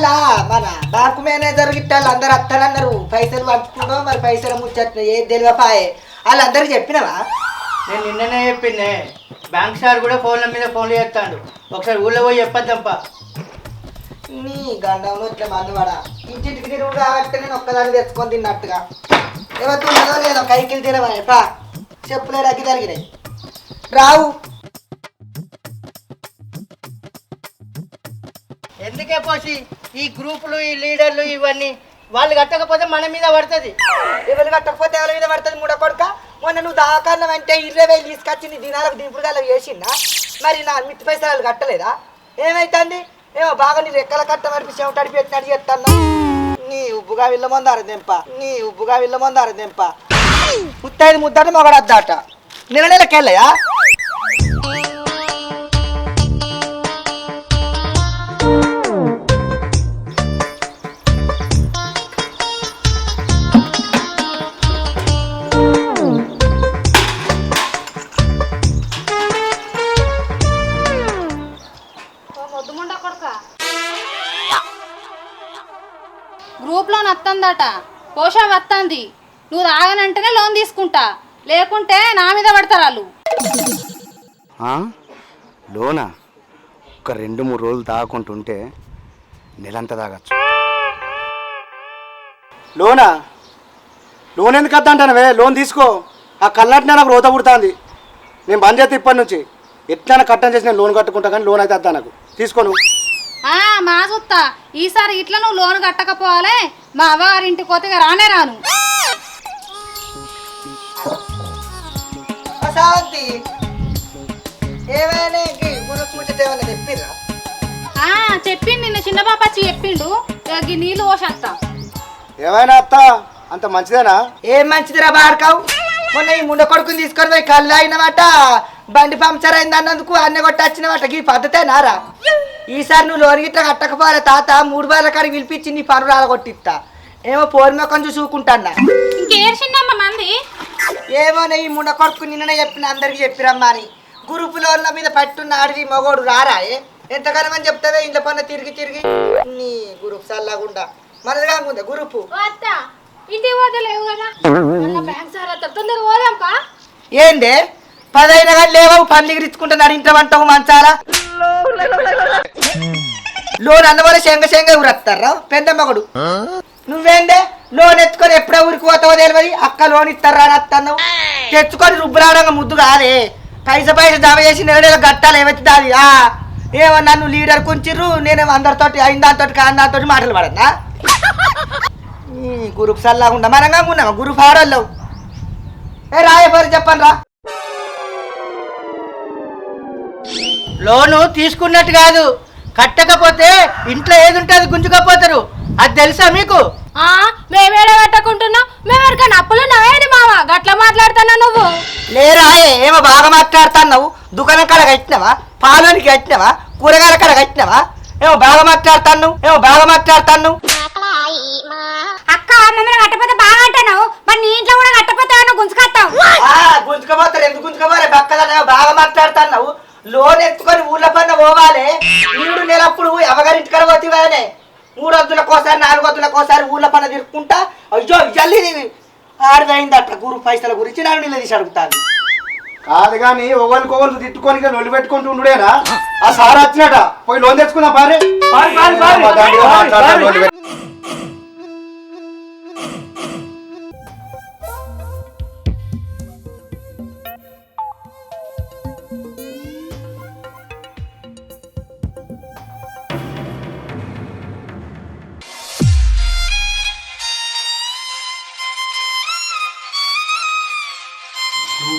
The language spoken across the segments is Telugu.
అలా మన బ్యాంకు మేనేజర్ గిట్టాలు అందరు అత్తనన్నారు పైసలు పంచుకుంటాం మరి పైసలు ముచ్చట్టు ఏది తెలియపాయే వాళ్ళందరికి చెప్పినావా? నేను నిన్ననే చెప్పిందే. బ్యాంక్ సార్ కూడా ఫోన్ల మీద ఫోన్లు చేస్తాడు. ఒకసారి ఊళ్ళో పోయి చెప్పొద్దంపా. నీ గండంలో ఇట్లా మందువాడా ఇంటింటికి తిరుగు కాబట్టి నేను ఒక్కదాన్ని తెచ్చుకొని తిన్నట్టుగా ఎవరు ఉన్నదో లేదో కైకిలు తినవా చెప్పులేడు అగ్గి జరిగినాయి రావు. ఎందుకే పోసి ఈ గ్రూపులు ఈ లీడర్లు ఇవన్నీ వాళ్ళు కట్టకపోతే మన మీద పడుతుంది. ఎవరు కట్టకపోతే ఎవరి మీద పడుతుంది? మూడో కొడుక మొన్న నువ్వు దాకారణం అంటే 20,000 తీసుకొచ్చి నీ దినాలకు దింపుడు గల చేసిందా? మరి నా మిత్తి పైసలు కట్టలేదా? ఏమైతుంది? ఏమో బాగా నీ రెక్కల కట్ట నడిపి చెమటడిపి పెట్టినట్టు చెప్తాను. నీ ఉబ్బుగా విల్లమందారు దెంప ముత్తైదు ముద్దాట మొగడద్దాట నెలకెళ్ళయా? గ్రూప్ లోన్ వస్తుందట, పోషా వస్తుంది. నువ్వు తాగనంటేనే లోన్ తీసుకుంటా, లేకుంటే నా మీద పడతారు వాళ్ళు. లోనా? ఒక 2-3 రోజులు తాగుకుంటుంటే నెలంతా తాగచ్చు. లోనా? లోన్ ఎందుకు వద్ద అంటానవే? లోన్ తీసుకో. ఆ కళ్ళట్నే నాకు రోత పుడుతుంది. నేను బంద్ చేస్తే ఇప్పటి నుంచి ఎట్లైనా కట్టం చేసి నేను లోన్ కట్టుకుంటా, కానీ లోన్ అయితే వద్దా నాకు. తీసుకోను. మా సుత్తా ఈసారి ఇట్లా నువ్వు లోన్ కట్టకపోవాలి. మా అవ్వగారింటికి పోతే రానే రాను. చెప్పిండు నిన్న చిన్న పాపచ్చి చెప్పిండు. నీళ్ళు పోసేస్తా. ఏమైనా అత్త అంత మంచిదేనా? ఏం మంచిదిరా బార్కావు. మొన్న ఈ ముండ కొడుకుని తీసుకొని పోయి కళ్ళు అయినమాట, బండి పంక్చర్ అయింది అన్నందుకు అన్న కొట్టి వచ్చినమాట. ఈ పద్ధతే నారా? ఈసారి నువ్వు లోన్ గిట్ట కట్టకపోలే తాత 3 బార్ల కాడికి పిలిపించి నీ పనులు రాలగొట్టిస్తా. ఏమో పోరిమొక్కని చూసి చూసుకుంటాన్నా. మంది ఏమో ఈ ముండ కొడుకు నిన్ననే చెప్పిన అందరికి చెప్పిరమ్మా అని. గ్రూపు లోన్ల మీద పట్టున్న ఆడిది మగోడు రారాయే. ఎంతగానో అని చెప్తావే ఇంట్లో పన్న తిరిగి నీ గ్రూప్ సల్లాగుండా మనది కాకుండా గ్రూపు ఏందే 10 అయినా కానీ లేవు పనులు ఎగిరించుకుంటున్నాడు. ఇంట్లో వంటవు మంచాలా లోన్ అన్నవాళ్ళు శంగ ఊరత్తారా పెద్ద మగడు. నువ్వేందే లోన్ ఎత్తుకొని ఎప్పుడో ఊరికి పోతావో తెలియదు. అక్క లోన్ ఇస్తారా అని వస్తున్నావు. తెచ్చుకొని రుబ్బురాడంగా ముద్దు కాదే. పైస జమ చేసి నెల గట్టాలు ఏమైతే దాది. ఏమో నన్ను లీడర్ కుంచిర్రు, నేనేమో అందరితోటి దాంతో కాని మాటలు పడన్నా. గ్రూప్ సల్లాగుండా మనంగా ఉన్నామా గ్రూప్ ఆడోళ్ళవు. రాయపరి చెప్పండి రా. లోను తీసుకున్నట్టు కాదు, కట్టకపోతే ఇంట్లో ఏది ఉంటుంది గుంజుకపోతారు. అది తెలుసా మీకు? మేమేడ కట్టకుంటున్నాం. మేము ఎవరికైనా అప్పులు నవేది మామ గట్ల మాట్లాడుతున్నా నువ్వు? లేరా ఏమో బాగా మాట్లాడుతున్నావు. దుకాణం కాడ కట్టినావా? పాలోనికి కట్టినావా? కూరగాయల కాడ కట్టినావా? ఏమో బాగా మాట్లాడుతాను. అక్క మమ్మల్ని కట్టపోతే బాగా అంటున్నావు. మరి నీ ఇంట్లో కూడా కట్టపోతే గుంజుకొస్తావు. గుంజుకపోతారు. ఎందుకు గుంజుకోవాలి? పక్కదనేమో బాగా మాట్లాడుతున్నావు. లోన్ ఎత్తుకొని ఊళ్ళ పన్న పోవాలి. 3 నెలప్పుడు ఎవగారింటికాడ పోతేవానే 3 వద్దులకోసారి 4 వద్దులకోసారి ఊళ్ళ పన్న తిరుక్కుంటా. అయ్యో జల్లి ఆడదైందట గురు పైసల గురించి నాకు నిలదీసి అడుగుతాను. కాదు కానీ ఒకరికొకరు తిట్టుకొని నొల్లి పెట్టుకుంటూ ఉండుడేనా? ఆ సార్ వచ్చినట పోయి లోన్ తెచ్చుకున్నా పారే.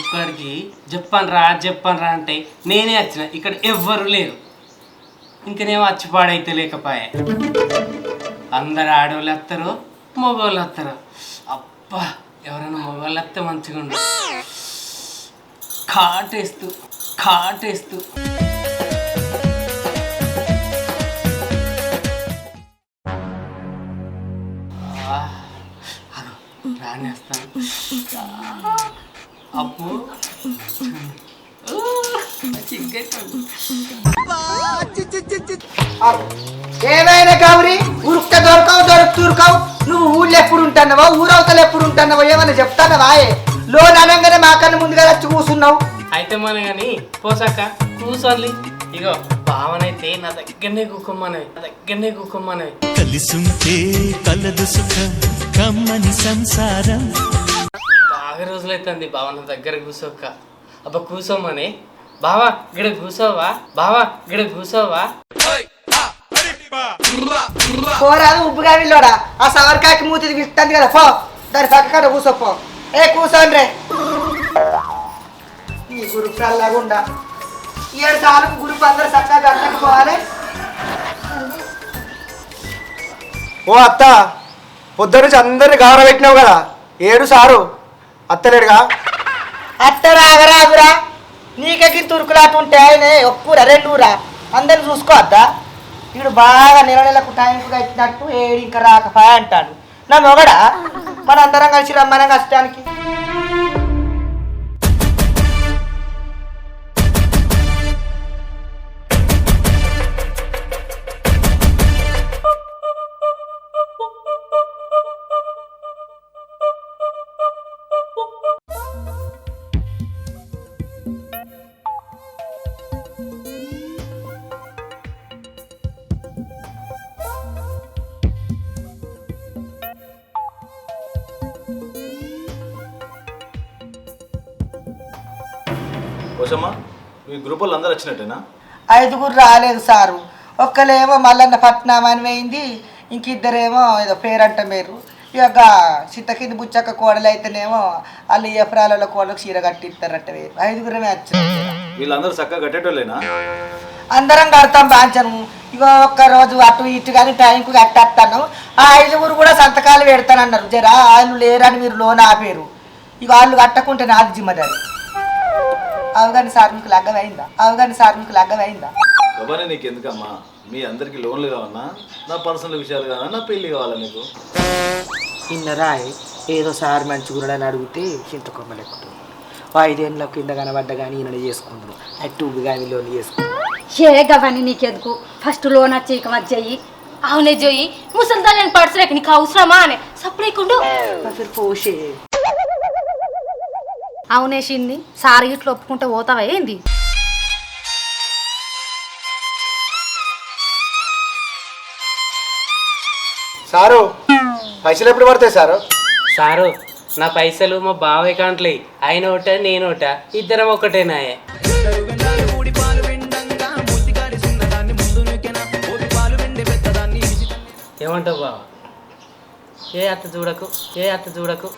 ఇక్కడికి చెప్పను రా అంటే నేనే వచ్చిన. ఇక్కడ ఎవ్వరు లేరు. ఇంకనేమో వచ్చి పాడైతే లేకపోయా. అందరు ఆడవాళ్ళు వస్తారు, మగవాళ్ళు వస్తారు. అబ్బా ఎవరైనా మగవాళ్ళు వస్తే మంచిగా ఉండు. కాటేస్తూ రానేస్తాను. అప్పు ఏమైనా గౌరీ ఉరుక్క దొరకవు నువ్వు ఊళ్ళో ఎప్పుడు ఉంటున్నావో ఊరవతలు ఎప్పుడు ఉంటున్నావో ఏమన్నా చెప్తానవా లోన్ అనగానే మాకన్నా ముందుగా వచ్చి కూర్చున్నావు. అయితే మన కానీ పోసాక కూసోన్లి ఇగో భావనైతే నా దగ్గరనే కూకోమన్నవి కలిసుంటే కలదు సుఖం కమ్మని సంసారం. బాగా రోజులైతుంది బావ నా దగ్గర కూసోక. అబ్బా కూసోమని బావా గిడ కూసోవా పోరాదు ఉప్పుగా వెళ్ళోడా ఆ సవర్కాకి మూతిది విస్తుంది కదా పో దాని పక్కన కూసోపో. కూసోండి రే ఈ గురుపు అలాగుండా 7 సార్లు గురుపు అందరు చక్కగా కట్టకపోవాలి. ఓ అత్త పొద్దు నుంచి అందరిని గౌరవ పెట్టినావు కదా, 7 సారు అత్తలేడుగా. అత్తరాగరాదురా నీకెక్కి తురుకులాట ఉంటే ఆయన ఒక్కూరా 2 ఊరా అందరిని చూసుకోవద్దా. వీడు బాగా నెలకు టైంకు కట్టినట్టు ఏడు ఇంకా రాకపా అంటాడు. నా మొగడా మన అందరం కలిసి రమ్మనం కష్టానికి. కోసమ్మా మీ గ్రూప్ వాళ్ళు అందరూ వచ్చినట్టేనా? 5 రాలేదు సారు. ఒక్కలేమో మల్లన్న పట్నం అని పోయింది, ఇంకిద్దరేమో ఏదో పేరంట మీరు. ఇక చిత్త కింద బుచ్చక్క కోడలు అయితేనేమో వాళ్ళు ఎఫ్రాలలో కోడలకు చీర కట్టిస్తారట. 5 వచ్చినాయి. వీళ్ళందరూ చక్కగా కట్టేటోళ్ళేనా? అందరం కడతాం బాంచను. ఇక ఒక్క రోజు అటు ఇటు కానీ టైంకు కట్టేస్తాను. ఆ 5 కూడా సంతకాలు పెడతానన్నారు. జరా వాళ్ళు లేరని మీరు లోన్ ఆపేరు. ఇక వాళ్ళు కట్టకుంటే నాది జిమ్మదారి. అవగాని సార్ మీకు లగ్గమైందా? గబానే నీకు ఎందుకమ్మా? మీ అందరికి లోన్లు కావన్నా, నా పర్సనల్ విషయాలు కావాలా, నా పెళ్లి కావాలా నీకు? ఇన్నరాయ్ ఏదో సార్ మంచిగురడని అడిగితే చింతకొమ్మలెక్కుతుంది. 5 ఏళ్ళ కింద కనబడ్డ కానీ ఈయన చేసుకుంటున్నాను. అటు కానీ లోన్ చేసుకుంటాను. గవని నీకెందుకు? ఫస్ట్ లోన్ వచ్చి ఇక వచ్చేయి. అవునే జోయి ముసలిదాన్ని పడసలేక నీకు అవసరమా అని సప్పుడేకుండు పోషే. అవునేసింది సార్ ఇట్లా ఒప్పుకుంటే పోతావా ఏంది? సారు పైసలు ఎప్పుడు పడతాయి సారు? సారు నా పైసలు మా బావ అకౌంట్లే. ఆయన ఒకట నేను ఒకట, ఇద్దరం ఒకటేనాయే. ఏమంటావు బావ? ఏ అత్త చూడకు.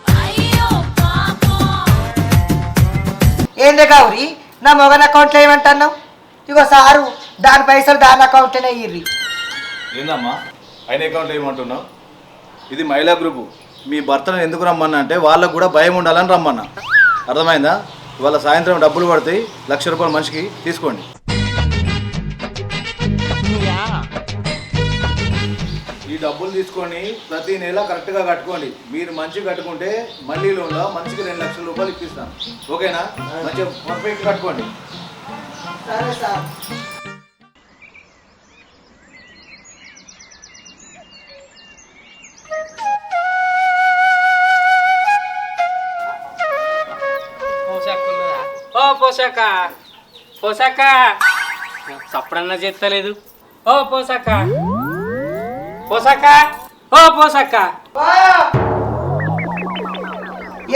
ఏందే గౌరీ నా మొగన్ అకౌంట్లో ఏమంటున్నావు? ఇగో సారు దాని పైసలు దాని అకౌంట్లోనే ఇర్రి. ఏందమ్మా ఆయన అకౌంట్లో ఏమంటున్నావు? ఇది మహిళా గ్రూపు. మీ భర్తను ఎందుకు రమ్మన్నా అంటే వాళ్ళకు కూడా భయం ఉండాలని రమ్మన్నా. అర్థమైందా? ఇవాళ సాయంత్రం డబ్బులు పడతాయి, 1,00,000 రూపాయలు మనిషికి తీసుకోండి. ఈ డబ్బులు తీసుకొని ప్రతి నెల కరెక్ట్గా కట్టుకోండి. మీరు మంచిగా కట్టుకుంటే మళ్ళీ లోన్లో మనిషికి 2,00,000 రూపాయలు ఇప్పిస్తాను. ఓకేనా? మంచిగా పర్ఫెక్ట్ కట్టుకోండి. సరే సార్. పోసాక సప్పుడన్నా చేస్తలేదు. పోసాక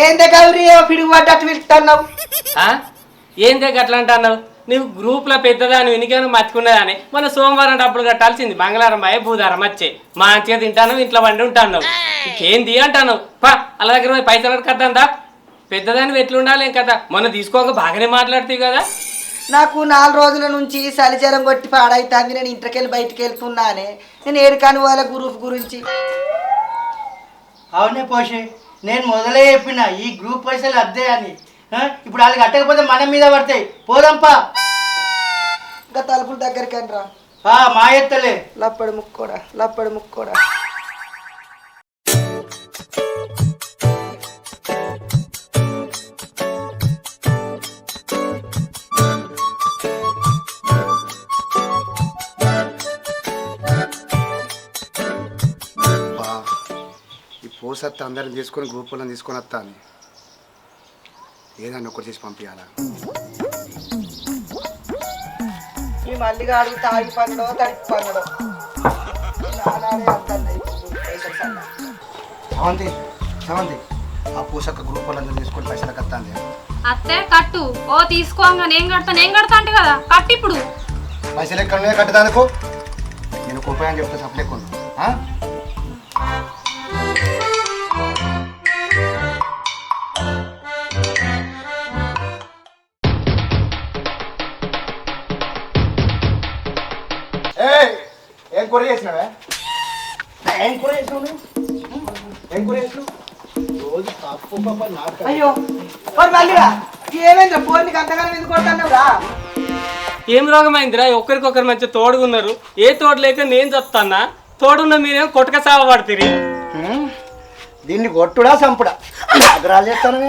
ఏందే గౌరీ పిడుగు పడ్డట్టు పిలుస్తున్నావు? ఏందే గట్లా అంటున్నావు? నువ్వు గ్రూప్లో పెద్దదాన్ని వెనుకను మర్చుకున్నదాన్ని. మన సోమవారం డబ్బులు కట్టాల్సింది, మంగళవారం అయ్యే బుధవారం వచ్చే మంచిగా తింటాను, ఇంట్లో వండి ఉంటాను. ఇంకేంది అంటాను? అలా దగ్గర పైసలు కద్దా పెద్దదాన్ని ఎట్లుండాలి ఏం కదా. మొన్న తీసుకోక బాగానే మాట్లాడుతావు కదా. నాకు 4 రోజుల నుంచి సలిజరం కొట్టి పాడైతుంది. నేను ఇంటికెళ్ళి బయటికి వెళ్తున్నానే. నేను ఏడుకాని వాళ్ళ గ్రూప్ గురించి. అవునే పోషే, నేను మొదలే చెప్పిన ఈ గ్రూప్ పైసలు అద్దే అని. ఇప్పుడు వాళ్ళు కట్టకపోతే మన మీద పడతాయి. పోదాంపా. ఇంకా తలుపుల దగ్గరికి రా. మా ఎత్తలే లప్పడి ముక్కోడా. పూసత్తా అందరిని తీసుకొని గ్రూపులను తీసుకొని వస్తా అని ఏదన్నా ఒకటి చేసి పంపించాలా. ఈ మల్లిగా అడుగు తాగి పండో తడిపి పండో సమంతి సమంతి ఆ పూసక్క గ్రూపులను తీసుకొని పైసలు కత్తాంది. అత్తే కట్టు. ఓ తీసుకోగా నేను కడతా అంటే కదా కట్టు ఇప్పుడు. పైసలు ఎక్కడ కట్టదానుకో నేను ఒక ఉపాయం చెప్తే సప్లేకుండా. ఏం కూర చేసినావే? ఏం కూర చేసినావు నువ్వు? ఏం కూర చేసినావు? రోజు తప్పు పాప నాకు. అయ్యో మరి మల్లిగా ఏమైందిరా ఫోన్ నీకు అంతగానం ఎందుకు కొడుతున్నావురా? ఏం రోగమైందిరా? ఒకరికొకరు మంచిగా తోడుగున్నారు. ఏ తోడు లేక నేను చెప్తాన్నా, తోడున్న మీరేమో కొట్టక సావ పడుతుంది. దీన్ని కొట్టుడా సంపుడా అగ్రాలు చేస్తాను.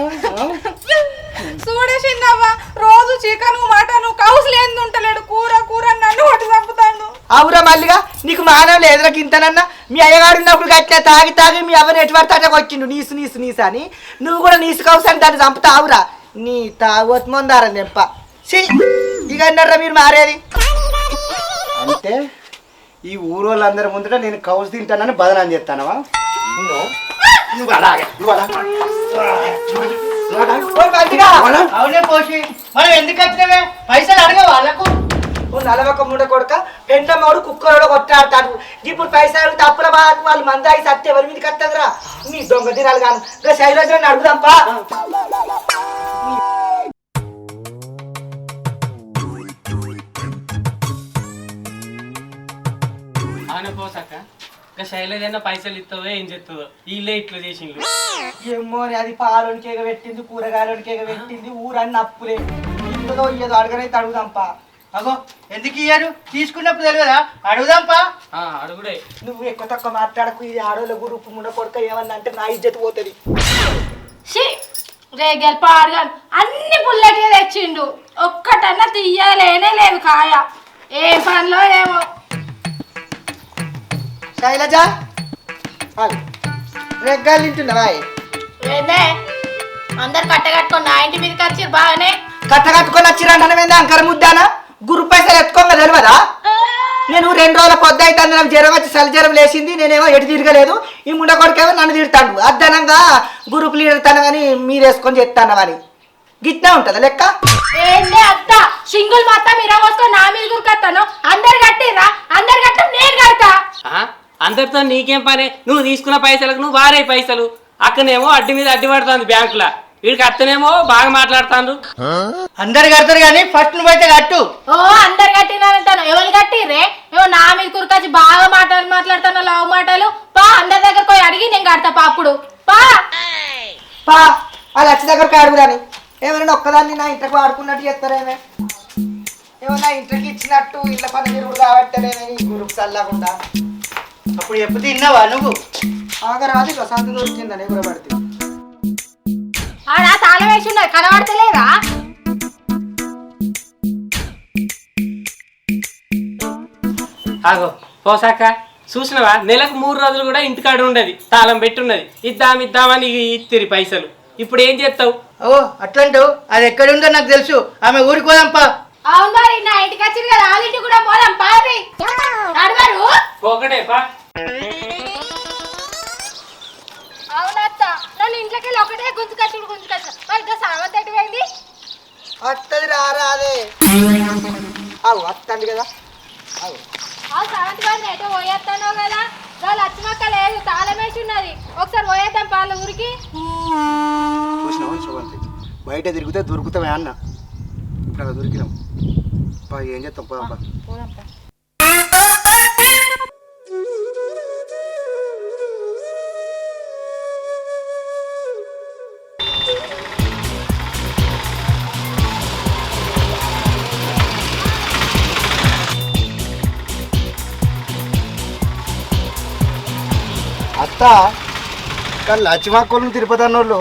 చూడే చిన్నవ్వ, రోజు చికెన్ మటన్ కౌసులు ఏంది ఉంటలేడు, కూర కూర నన్ను కొట్టి చంపుతాను. అవురా మల్లిగా నీకు మానవ లేదురా గింతనన్నా. మీ అయ్యగాడు ఉన్నప్పుడు గట్టిన తాగి తాగి మీ అవ్వని ఎటు పడితే అట్లా వచ్చిండు నీసు నీసు నీసు అని. నువ్వు కూడా నీసు కౌసాని దాన్ని చంపుతావురా. నీ తాగొత్తు ముందారని తెంప. ఇక అన్నారా మీరు మారేది? అంటే ఈ ఊరోళ్ళందరి ముందట నేను కౌసు తింటానని బదనాన్ని చెప్తానవా? అవునే పోసి మనం ఎందుకు వచ్చినవే? పైసలు అడగ వాళ్ళకు. నలవక మూడ కొడుక పెండమ్మడు కుక్కరోడు కొట్టాడతాడు. ఇప్పుడు పైసలు తప్పుల బాధకు వాళ్ళు మందాయి సత్తే ఎవరి మీదకి వస్తుందిరా? నీ దొంగ దినాలు కాను. రేపు శైలజని అడుగుదాంపా. అవునే పోసాక ఇంకా శైలజ పైసలు ఇస్తుందో ఏం చెప్తుందో, వీళ్ళే ఇట్లా చేసిండ్రు. ఏమో అది పాలోనికి ఎగబెట్టింది, కూరగాయలకి ఎగబెట్టింది, ఊరన్నీ అప్పులే. ఇంతదో ఇయ్యదో అడగనైతే అడుగుదాంపా. అగో ఎందుకు ఇయ్యారు? తీసుకున్నప్పుడు తెలియదా? అడుగుదాంపా. అడుగుడే. నువ్వు ఎక్కువ తక్కువ మాట్లాడకు. ఇది ఆడోళ్ళ గురుపు ముండ కొడుక ఏమన్నా అంటే నా ఇజ్జత్ పోతుంది. రేగల్ పాడగాను అన్ని పుల్లటిగా తెచ్చిండు, ఒక్కటన్నా తీయలేనే లేదు కాయ. ఏ పనిలో ఏమో. శైలజ రెగ్గాలు తింటున్నావా? ఏందే అందరు కట్టగట్టుకొని నా ఇంటి మీదకి వచ్చి బాగానే కట్టకట్టుకొని వచ్చిరంటే అంకర ముద్దానా? గురు పైసలు ఎత్తుకోగా తెలియదా? నేను 2 రోజుల పొద్దు అయితే నాకు జ్వరం వచ్చి చలి జ్వరం లేచింది. నేనేమో ఎటు తిరగలేదు. ఈ ముండ కొడుకేమో నన్ను తిడతాడు. అద్దనంగా గ్రూప్ లీడర్ తనవని మీరు వేసుకొని చెప్తానవని గిట్లా ఉంటుందా లెక్క? ఏందే అత్త సింగుల్ మొత్తం మీరు వస్తాను నా మీద గురికొస్తాను. అందరు కట్టిరా, అందరు కట్ట నేను కడతా. అందరితో నీకేం పని? నువ్వు తీసుకున్న పైసలకు నువ్వు వారే పైసలు. అక్కనేమో అడ్డి మీద అడ్డి పడుతుంది బ్యాంకులో. వీడికి అత్తనేమో బాగా మాట్లాడుతాను. అందరు కడతారు కానీ ఫస్ట్ నువ్వైతే కట్టు. ఓ అందరు కట్టినారంటాను. ఎవరు కట్టిర్రే? ఏమో నా మీద కురికొచ్చి బాగా మాట్లాడుతాను లవ్ మాటలు. పా అందరి దగ్గర పోయి అడిగి నేను కడతా పా. అప్పుడు పా పా ఆ లక్ష దగ్గరకు అడుగుదాని. ఏమైనా ఒక్కదాన్ని నా ఇంటికి వాడుకున్నట్టు చేస్తారేమే? ఏమో నా ఇంటికి ఇచ్చినట్టు ఇళ్ళ పని తిరుగుడు కాబట్టేమే ఈ గురుకు చల్లకుండా. అప్పుడు ఎప్పుడు తిన్నావా నువ్వు? ఆగరాది ప్రశాంతి దొరికిందని కూడా పడితే ఆడ తాళం వేసి ఉన్నది కనబడతలేదా? ఆగో పోసాక చూసినవా? నెలకు 3 రోజులు కూడా ఇంటికాడ ఉండదు, తాళం పెట్టున్నది. ఇద్దామని ఇత్తిరి పైసలు. ఇప్పుడు ఏం చేస్తావు? ఓ అట్లాంటావు? అది ఎక్కడుందో నాకు తెలుసు. ఆమె ఊరికి పోదాంపా. అవును మరి నా ఇంటికి వచ్చింది కదా, వాళ్ళ ఇంటికి కూడా పోదాం పారి. అడగారు ఒకటే పా. అవునత్త నన్ను ఇంట్లోకి వెళ్ళి ఒకటే గుంజుకొచ్చుడు మరి సామంత ఎటువైంది? వస్తుంది రారాదే. అవు వస్తుంది కదా. అవు సామంతి వాడిని ఎటో పోయేస్తానో కదా. వాళ్ళు అచ్చిమక్క లేదు, తాళం వేసి ఉన్నది. ఒకసారి పోయేద్దాం వాళ్ళ ఊరికి. చూసినావు శుభంతి బయట తిరిగితే దొరుకుతామే అన్న. ఇప్పుడు అలా దొరికినాం. ఏం చేస్తాం పోదాంపా. అత్త కానీ లచ్చిమాకోళ్ళు తిరుపతి అన్నోళ్ళు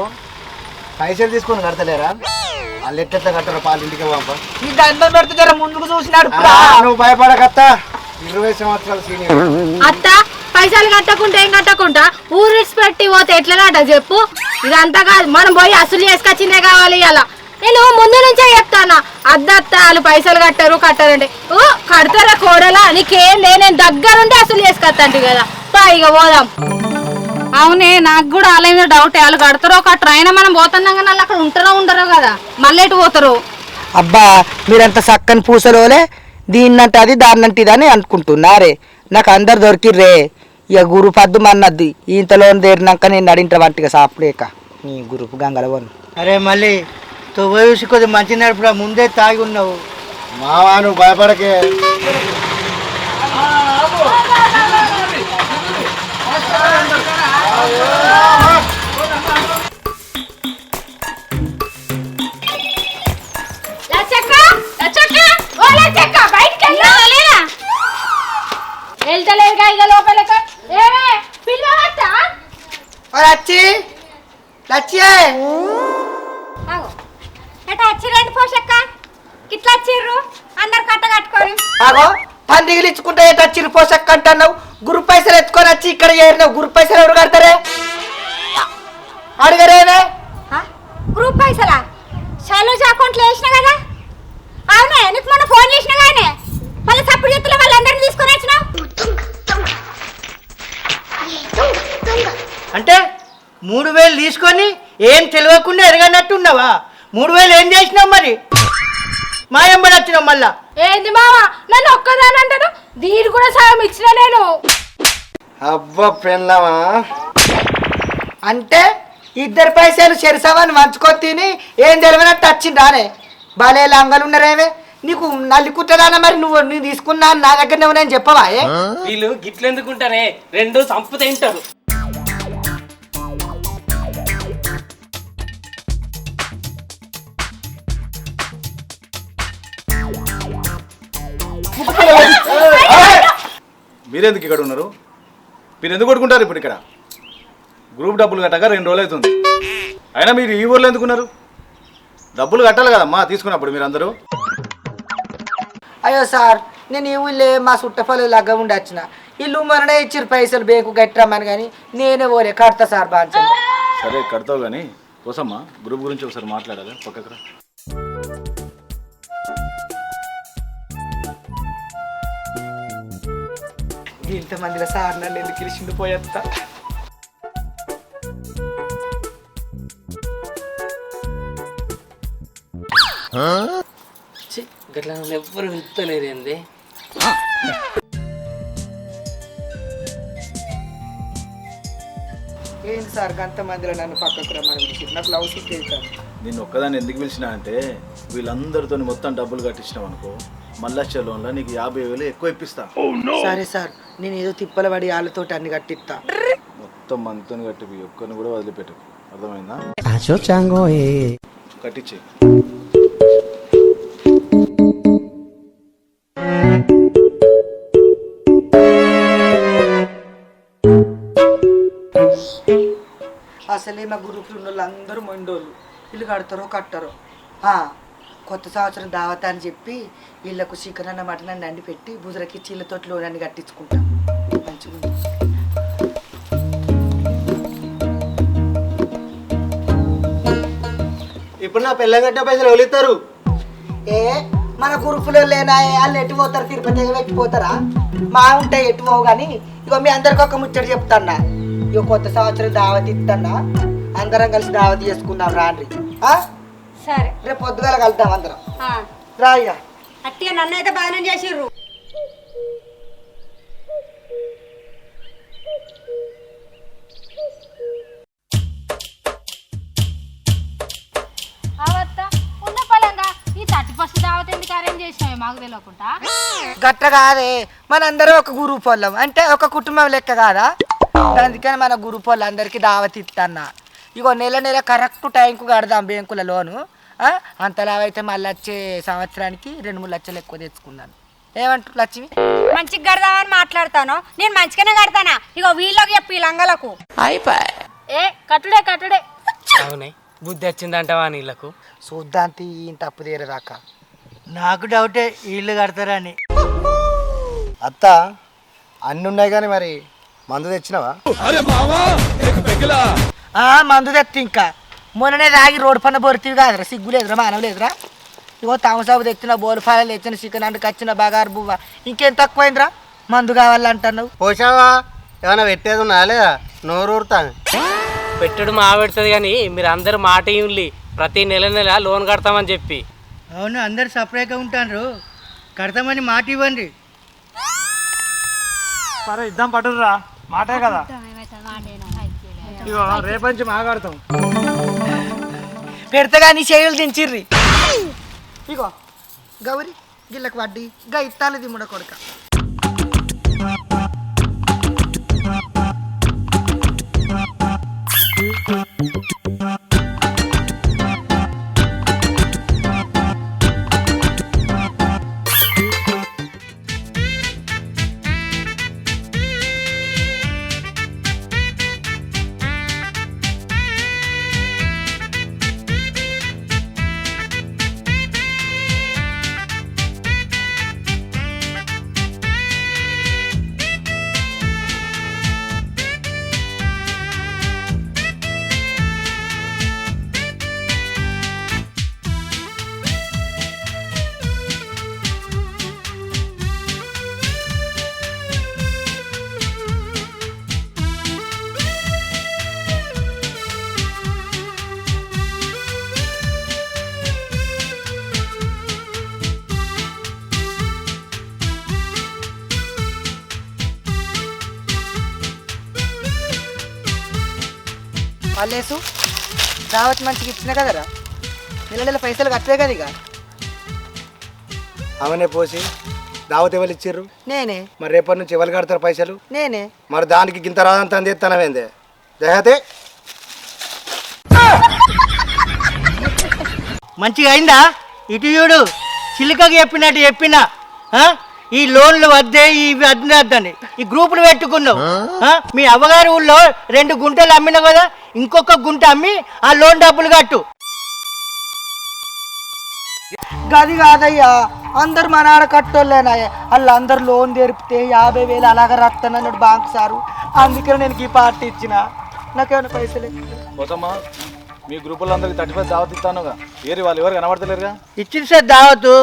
పైసలు తీసుకొని కడతలేరా? వాళ్ళు ఎట్లా కట్టారు? పాలు ఇంటికి పంప. ఈ దండం పెడితే జర ముందుకు చూసినాడు. నువ్వు భయపడకత్త, 20 సంవత్సరాల సీనియర్. అత్త పైసలు కట్టకుండా ఏం కట్టకుండా ఊరు పెట్టి పోతే ఎట్లనాట చెప్పు. ఇదంతా కాదు, మనం పోయి అసలు చేసుకొచ్చిందే కావాలి ఇలా. నేను ముందు నుంచే చెప్తానా, అద్దత్త వాళ్ళు పైసలు కట్టరంటే ఓ కడతారా కోడలా నీకేం లే, నేను దగ్గరుండి అసలు చేసుకొస్తాంటి కదా. ఇక పోదాం. అవునే, నాకు కూడా వాళ్ళ మీద డౌట్. వాళ్ళు కడతారో కట్టరు, అయినా మనం పోతున్నాం కానీ వాళ్ళు అక్కడ ఉంటారో ఉండరో కదా, మళ్ళీ ఎటు పోతారు. అబ్బా మీరంత చక్కని పూసలోలే దీన్నంటే అది దాన్నంటే ఇది అని అనుకుంటున్నారే. నాకు అందరు దొరికిర్రే. ఇక గురు పద్దు మన్నద్ది ఇంతలో దేరినాక నేను నడింట వంటిగా సాపలేక నీ గురుపు గంగలవను. అరే మళ్ళీ తొవ్వ చూసి కొద్దిగా మంచి నడుపురా, ముందే తాగి ఉన్నావు. మావా నువ్వు భయపడకే. వెళ్తలేదుగా ఇక లోపలికి. ఏమే పిల్లవచ్చా? లచ్చి లచ్చి ఎట్లా వచ్చిరండి పోషక్క? ఇట్లా వచ్చిర్రు అందరు కట్ట కట్టుకొని. ఆగో పందిగిలు ఇచ్చుకుంటే టచ్చిరు పోసక్క అంటున్నావు. గురు పైసలు ఎత్తుకొని వచ్చి ఇక్కడ చేరినావు. గురు పైసలు ఎవరు కడతారే? అడిగరేనే గ్రూప్ పైసలా? శైలజ అకౌంట్లో వేసిన కదా. అవునే, నీకు మొన్న ఫోన్ చేసిన కానీ మళ్ళీ సప్పుడు చేతులు వాళ్ళందరినీ తీసుకొని వచ్చినావు. అంటే 3000 తీసుకొని ఏం తెలియకుండా ఎరగనట్టున్నావా? 3000 ఏం చేసినావు మరి? మా ఎంబడి వచ్చినావు మళ్ళా. ఏంది మావా నన్ను ఒక్కదాని అంటాను? దీని కూడా సాయం ఇచ్చిన నేను. అబ్బా పెళ్ళామా అంటే ఇద్దరు పైసలు చెరిసావని వంచుకొని తిని ఏం తెలియనట్టు వచ్చిండానే. భలే లంగలు ఉన్నారేమే. నీకు నల్లి కుట్టదానా? మరి నువ్వు తీసుకున్నా నా దగ్గరనే ఉన్నాయని చెప్పవా? వీళ్ళు గిట్లెందుకుంటారే, రెండు సంపు తింటారు. మీరెందుకు ఇక్కడ ఉన్నారు? మీరు ఎందుకు కొట్టుకుంటారు ఇప్పుడు ఇక్కడ? గ్రూప్ డబ్బులు కట్టగా 2 రోజులు అవుతుంది. అయినా మీరు ఈ ఊర్లో ఎందుకున్నారు? డబ్బులు కట్టాలి కదమ్మా తీసుకున్నప్పుడు మీరు అందరూ. అయ్యో సార్, నేను ఈ ఊళ్ళే మా చుట్టపల్లి లగ్గ ఉండి వచ్చిన. ఇల్లు మొన్ననే ఇచ్చిరు పైసలు బేకు కట్టమని, కానీ నేనే పోలే కడతా సార్ బాగా. సరే కడతావు కానీ కోసమ్మా గ్రూప్ గురించి ఒకసారి మాట్లాడాలి. పక్కకు ఇంతమందిలో సార్ నన్ను ఎందుకు పిలిచిండు పోయేస్తా. గట్లా ఎవ్వరు విత్తలేరు ఏంది? ఏంటి సార్ అంతమందిలో నన్ను పక్కకు రమ్మని పిలిచిండు? నాకు లవ్ సిక్ అవుతాను. నిన్ను ఒక్కదాన్ని ఎందుకు పిలిచినా అంటే వీళ్ళందరితో మొత్తం డబ్బులు కట్టించినావు అనుకో, మళ్ళా లోన్లో నీకు 50,000 ఎక్కువ ఇప్పిస్తా. సరే సార్, నేను ఏదో తిప్పల పడి వాళ్ళతోటి అన్ని కట్టిస్తా. మొత్తం మనతో కట్టి ఒక్కరిని కూడా వదిలిపెట్టు, అర్థమైందా? కట్టించే. అసలే మా గ్రూప్లో ఉన్న వాళ్ళు అందరూ మొండోళ్ళు. ఇల్లు కడతారో కట్టరో. కొత్త సంవత్సరం దావత అని చెప్పి వీళ్ళకు చికెన్ అన్న మటన్ అన్న అండి పెట్టి బుజరకి చీళ్ళతోటి లోన్ అన్ని కట్టించుకుంటా. మంచిగా ఇప్పుడు నా పిల్ల కట్టే పైసలు ఎవరిస్తారు? మన గ్రూపులో లేనా? వాళ్ళు ఎటు పోతారు? తిరుపతి పెట్టిపోతారా? మా ఉంటాయి ఎటు పోవు. కానీ ఇగో మీ అందరికి ఒక ముచ్చట చెప్తాన్నా. ఇక కొత్త సంవత్సరం దావత్ ఇస్తాన్నా, అందరం కలిసి దావత్ చేసుకుందాం రాండి. సరే రేపు పొద్దుగాల కలుద్దాం అందరం. రాయ్యా అట్టిగా నన్ను అయితే బాగానే చేసిర్రు. ఉన్న పలంగా ఈ 31st దావత్ ఎందుకు అరేంజ్ చేసినావు మాకు తెలియకుండా? గట్ట కాదే, మనందరం ఒక గ్రూప్ వాళ్ళం అంటే ఒక కుటుంబం లెక్క కాదా? అందుకని మన గ్రూప్ వాళ్ళందరికీ దావత్ ఇస్తాన్నా. ఇగో నెల నెల కరెక్ట్ టైంకు కడదాం బ్యాంకుల లోను. అంతలా అయితే మళ్ళీ వచ్చే సంవత్సరానికి 2-3 లక్షలు ఎక్కువ తెచ్చుకున్నాను. ఏమంటారు లక్ష్మి? మంచిగా కడదామని మాట్లాడతాను. నేను మంచిగానే కడతానా. ఇగో వీళ్ళకి చెప్పి లంగలకు కట్టుడే కట్టుడే. అవునే, బుద్ధి వచ్చిందంటవా నీళ్ళకు? చూద్దాంతి ఈయన తప్పు తీరదాకా. నాకు డౌటే వీళ్ళు కడతారని. అత్త అన్నీ ఉన్నాయి కానీ మరి మందు తెచ్చినావా? మందు తెత్తి ఇంకా మొన్ననే తాగి రోడ్డు పన్న బొరితివి కాదురా, సిగ్గులేదురా, మానవలేదురా. ఇగో తామసాబు తెచ్చిన బోల్ఫాయలు తెచ్చిన చికెన్ అంటుకు వచ్చిన బగారు బువ్వ, ఇంకేం తక్కువైందిరా? మందు కావాలంటున్నావు. పోషావా ఏమైనా పెట్టేది ఉన్నా లేదా? నోరు ఊరుతాను. పెట్టడు మా పెడుతుంది కానీ మీరు అందరు మాట ఇవ్వండి, ప్రతి నెల లోన్ కడతామని చెప్పి. అవును, అందరు సపరేట్గా ఉంటారు, కడతామని మాట ఇవ్వండి. సరే ఇద్దాం పట్టురా, మాటే కదా. ఇగో రేపంచి మాట్లాడతాం. పెడతగా నీ చేయులు దించిర్రి. ఇగో గౌరి గిళ్ళకి వడ్డీ గా ఇత్తాలు దిమ్ముడ కొడుక. వాళ్ళేసు దావత్ మంచిగా ఇచ్చిన కదరా, నెల పైసలు కట్టలే కదా. ఇక అవనే పోసి దావత్ ఎవరు ఇచ్చిర్రు? నేనే. మరి రేపటి నుంచి ఎవరు కడతారు పైసలు? నేనే. మరి దానికి గింత రాదంతా అందిస్తానవేందే దయతే? మంచిగా అయిందా? ఇటు చూడు, చిలుకకి చెప్పినట్టు చెప్పినా ఈ లోన్లు వద్దే, ఇవి వద్దని ఈ గ్రూపులు పెట్టుకున్నావు. మీ అవ్వగారి ఊళ్ళో 2 గుంటలు అమ్మినావు కదా, ఇంకొక గుంట అమ్మి ఆ లోన్ డబ్బులు కట్టు. గది కాదయ్యా, అందరు మన ఆడ కట్టోళ్ళేనా, వాళ్ళు అందరు లోన్ తెరిపితే 50,000 అలాగ రాస్తానన్నాడు బ్యాంకు సారు. అందుకని నేను ఈ పార్టీ ఇచ్చిన. నాకేమైనా పైసలు పోతమ్మా, మీ గ్రూపుల్లో అందరికి 35 దావత్ ఇస్తానుగా, ఏరి వాళ్ళు ఎవరు కనబడతలేరుగా. ఇచ్చిన సార్ దావతు,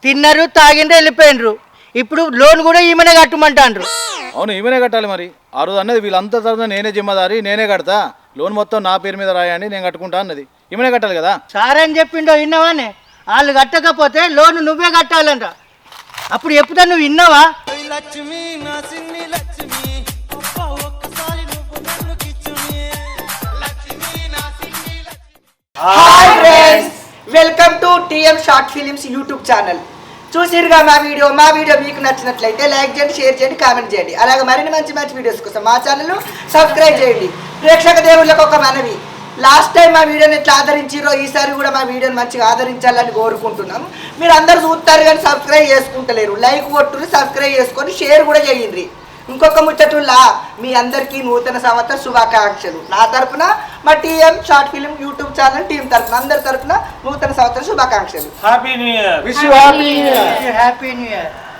తిన్నారు, తాగిండ్రు, వెళ్ళిపోయినరు. ఇప్పుడు లోన్ కూడా ఈమెనే కట్టమంటాండ్రు. అవును, ఈమెనే కట్టాలి. మరి ఆ రోజు అన్నది వీళ్ళంతా తరఫున నేనే జిమ్మదారి, నేనే కడతా, లోన్ మొత్తం నా పేరు మీద రాయండి, నేను కట్టుకుంటా అన్నది. ఈమెనే కట్టాలి కదా. సార్ అని చెప్పిండో విన్నావానే? వాళ్ళు కట్టకపోతే లోన్ నువ్వే కట్టాలంట. అప్పుడు చెప్తా, నువ్వు విన్నావా? Hi friends, welcome to TM short films YouTube channel. చూసిరుగా మా వీడియో మీకు నచ్చినట్లయితే లైక్ చేయండి, షేర్ చేయండి, కామెంట్ చేయండి. అలాగే మరిన్ని మంచి వీడియోస్ కోసం మా ఛానల్ సబ్స్క్రైబ్ చేయండి. ప్రేక్షక దేవుళ్ళకు ఒక మనవి, లాస్ట్ టైం మా వీడియోని ఎట్లా ఆదరించారో ఈసారి కూడా మా వీడియోని మంచిగా ఆదరించాలని కోరుకుంటున్నాం. మీరు అందరూ చూస్తారు కానీ సబ్స్క్రైబ్ చేసుకుంటలేరు. లైక్ కొట్టుని సబ్స్క్రైబ్ చేసుకొని షేర్ కూడా చేయండి. ఇంకొక ముచ్చటుల్లా, మీ అందరికీ నూతన సంవత్సర శుభాకాంక్షలు. నా తరపున, మా TM short film YouTube channel team తరపున, అందరి తరపున నూతన సంవత్సర శుభాకాంక్షలు. Happy new year. Wish you happy new year. Happy new year.